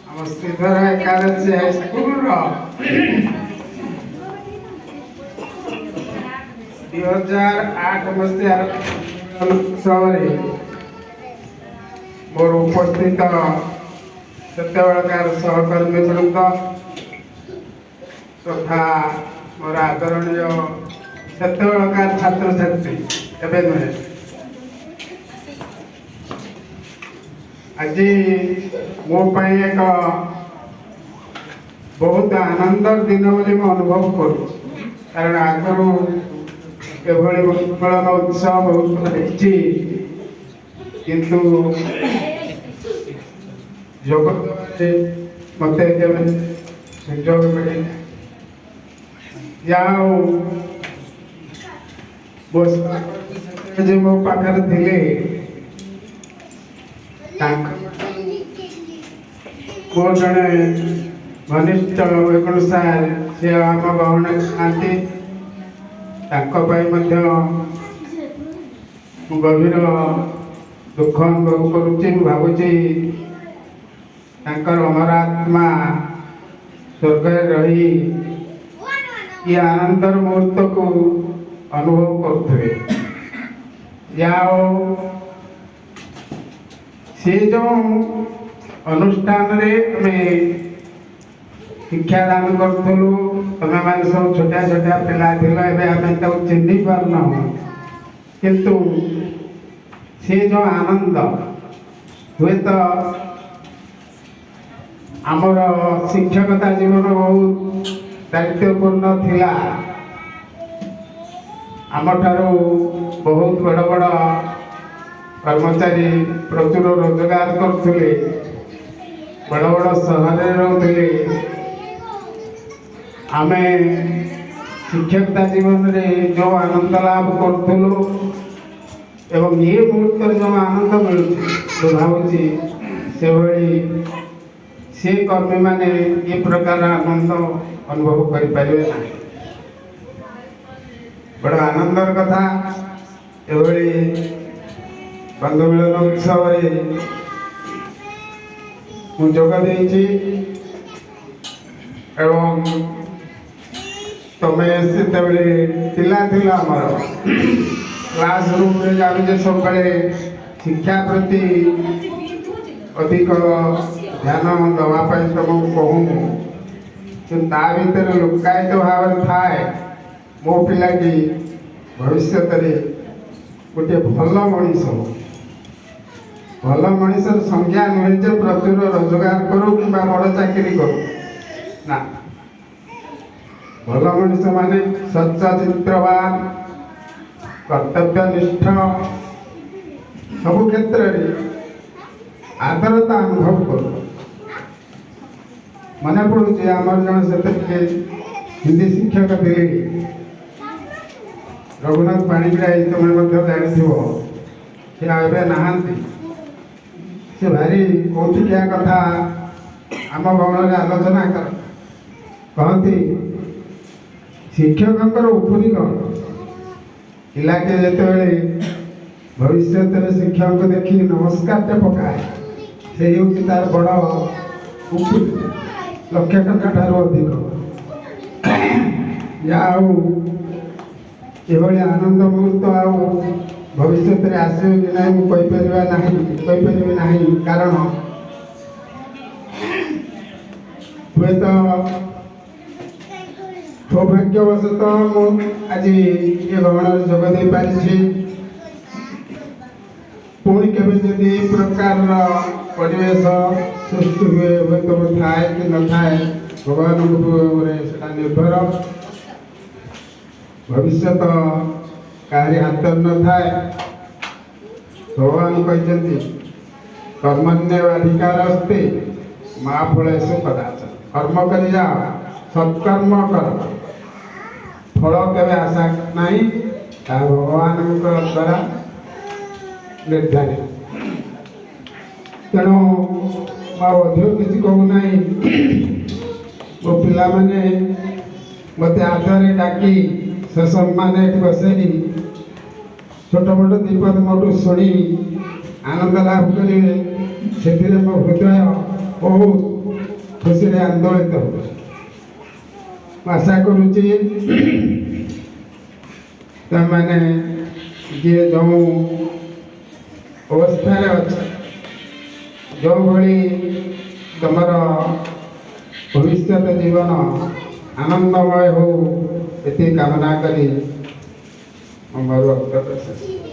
ଆମ ଶ୍ରୀଧର ଏକାଦଶୀ ହାଇସ୍କୁଲର 2008 ମସିହାର ଉତ୍ସବରେ ମୋର ଉପସ୍ଥିତ ସେତେବେଳକାର ସହକର୍ମୀ ବୃନ୍ଦ ତଥା ମୋର ଆଦରଣୀୟ ସେତେବେଳକାର ଛାତ୍ରଛାତ୍ରୀ ଏବେ ନୁହେଁ, ଆଜି ମୋ ପାଇଁ ଏକ ବହୁତ ଆନନ୍ଦର ଦିନ ବୋଲି ମୁଁ ଅନୁଭବ କରୁଛି। କାରଣ ଆଗରୁ ଏଭଳି ଉତ୍କଳନ ଉତ୍ସବ ବହୁତ ଦେଖିଛି, କିନ୍ତୁ ଜଗତରେ ମୋତେ କେବେ ସୁଯୋଗ ମିଳିଲା। ଯାହା ହଉ ଯେ ମୋ ପାଖରେ ଥିଲେ ମୋ ଜଣେ ଘନିଷ୍ଠ ବୈକୁଣ୍ଠ ସାର୍, ସେ ଆମ ଗହଣରେ ଥାନ୍ତି। ତାଙ୍କ ପାଇଁ ମଧ୍ୟ ମୁଁ ଗଭୀର ଦୁଃଖ ଅନୁଭବ କରୁଛି। ମୁଁ ଭାବୁଛି ତାଙ୍କର ଅମରାତ୍ମା ସ୍ୱର୍ଗରେ ରହି ଏ ଆନନ୍ଦର ମୁହୂର୍ତ୍ତକୁ ଅନୁଭବ କରୁଥିବେ। ଯାହା ହଉ ସେ ଯେଉଁ ଅନୁଷ୍ଠାନରେ ଆମେ ଶିକ୍ଷାଦାନ କରୁଥିଲୁ, ତମେମାନେ ସବୁ ଛୋଟିଆ ଛୋଟିଆ ପିଲା ଥିଲ, ଏବେ ଆମେ ତାକୁ ଚିହ୍ନି ପାରୁନାହୁଁ, କିନ୍ତୁ ସେ ଯେଉଁ ଆନନ୍ଦ, ହୁଏତ ଆମର ଶିକ୍ଷକତା ଜୀବନ ବହୁତ ଦାୟିତ୍ୱପୂର୍ଣ୍ଣ ଥିଲା। ଆମଠାରୁ ବହୁତ ବଡ଼ ବଡ଼ କର୍ମଚାରୀ ପ୍ରଚୁର ରୋଜଗାର କରୁଥିଲେ, ବଡ଼ ବଡ଼ ସହରରେ ରହୁଥିଲେ। ଆମେ ଶିକ୍ଷକତା ଜୀବନରେ ଯେଉଁ ଆନନ୍ଦ ଲାଭ କରୁଥିଲୁ ଏବଂ ଏ ମୁହୂର୍ତ୍ତରେ ଯେଉଁ ଆନନ୍ଦ ମିଳୁଛି, ମୁଁ ଭାବୁଛି ସେଭଳି ସେ କର୍ମୀମାନେ ଏ ପ୍ରକାର ଆନନ୍ଦ ଅନୁଭବ କରିପାରିବେ ନାହିଁ। ବଡ଼ ଆନନ୍ଦର କଥା, ଏଭଳି ବନ୍ଧୁ ମିଳନ ଉତ୍ସବରେ ମୁଁ ଯୋଗ ଦେଇଛି ଏବଂ ତମେ ସେତେବେଳେ ପିଲା ଥିଲ, ଆମର କ୍ଲାସ ରୁମ୍ରେ ଯାଉଛେ, ସବୁବେଳେ ଶିକ୍ଷା ପ୍ରତି ଅଧିକ ଧ୍ୟାନ ଦେବା ପାଇଁ ତମକୁ କହୁ, କିନ୍ତୁ ତା ଭିତରେ ଲୁକାୟିତ ଭାବରେ ଥାଏ ମୋ ପିଲାଟି ଭବିଷ୍ୟତରେ ଗୋଟିଏ ଭଲ ମଣିଷ ହଉ। ଭଲ ମଣିଷର ସଂଜ୍ଞା ନୁହେଁ ଯେ ପ୍ରଚୁର ରୋଜଗାର କରୁ କିମ୍ବା ବଡ଼ ଚାକିରି କରୁ, ନା। ଭଲ ମଣିଷ ମାନେ ସଚ୍ଚରିତ୍ରବାନ, କର୍ତ୍ତବ୍ୟନିଷ୍ଠ, ସବୁ କ୍ଷେତ୍ରରେ ଆଦରତା ଅନୁଭବ କରୁ। ମନେ ପଡ଼ୁଛି ଆମର ଜଣେ ସେତେବେଳେ ହିନ୍ଦୀ ଶିକ୍ଷକ ଥିଲେ, ରଘୁନାଥ ପାଣିଗ୍ରାହୀ, ତୁମେ ମଧ୍ୟ ଜାଣିଥିବ, ସେ ଏବେ ନାହାନ୍ତି। ସେ ଭାରି କୌତୁକିଆ କଥା ଆମ ଗହଣରେ ଆଲୋଚନା କହନ୍ତି, ଶିକ୍ଷକଙ୍କର ଉପରି କ'ଣ? ପିଲାଟି ଯେତେବେଳେ ଭବିଷ୍ୟତରେ ଶିକ୍ଷକଙ୍କୁ ଦେଖି ନମସ୍କାରଟେ ପକାଏ, ସେ ହେଉଛି ତାର ବଡ଼ ଉପରି, ଲକ୍ଷ ଟଙ୍କା ଠାରୁ ଅଧିକ। ଯାହା ହଉ ଏଭଳି ଆନନ୍ଦ ମୁହୂର୍ତ୍ତ ଆଉ ଭବିଷ୍ୟତରେ ଆସିବ କି ନାହିଁ ମୁଁ କହିପାରିବି ନାହିଁ। କାରଣ ହୁଏତ ସୌଭାଗ୍ୟବଶତଃ ମୁଁ ଆଜି ଏ ଗହଣରେ ଯୋଗ ଦେଇପାରିଛି। ପୁଣି କେବେ ଯଦି ଏ ପ୍ରକାରର ପରିବେଶ ସୃଷ୍ଟି ହୁଏ, ହୁଏତ ଥାଏ କି ନଥାଏ, ଭଗବାନଙ୍କ ଉପରେ ସେଟା ନିର୍ଭର। ଭବିଷ୍ୟତ କାହାରି ହାତରେ ନଥାଏ। ଭଗବାନ କହିଛନ୍ତି, କର୍ମଣ୍ୟେବାଧିକାର ଅସ୍ତି ମା ଫଳେଷୁ କଦାଚନ। କର୍ମ କରି ଯାଅ, ସତ୍କର୍ମ କର, ଫଳ କେବେ ଆଶା ନାହିଁ, ତାହା ଭଗବାନଙ୍କ ଦ୍ୱାରା ନିର୍ଦ୍ଧାରିତ। ତେଣୁ ମୁଁ ଆଉ ଅଧିକ କିଛି କହୁନାହିଁ। ମୋ ପିଲାମାନେ ମୋତେ ଆଦରରେ ଡାକି ସସମ୍ମାନ ଏଠି ବସେଇ ଛୋଟ ମୋଟ ଦୁଇପଦ ମୋଠୁ ଶୁଣି ଆନନ୍ଦ ଲାଭ କରିବେ, ସେଥିରେ ମୋ ହୃଦୟ ବହୁତ ଖୁସିରେ ଆନ୍ଦୋଳିତ ହେଉଛି। ମୁଁ ଆଶା କରୁଛି ତାମାନେ ଯିଏ ଯେଉଁ ଅବସ୍ଥାରେ ଅଛି, ଯେଉଁଭଳି ତୁମର ଭବିଷ୍ୟତ ଜୀବନ ଆନନ୍ଦମୟ ହଉ, ଏତିକି କାମନା କରି ମୁଁ ମୋର ବକ୍ତବ୍ୟ ଶେଷ।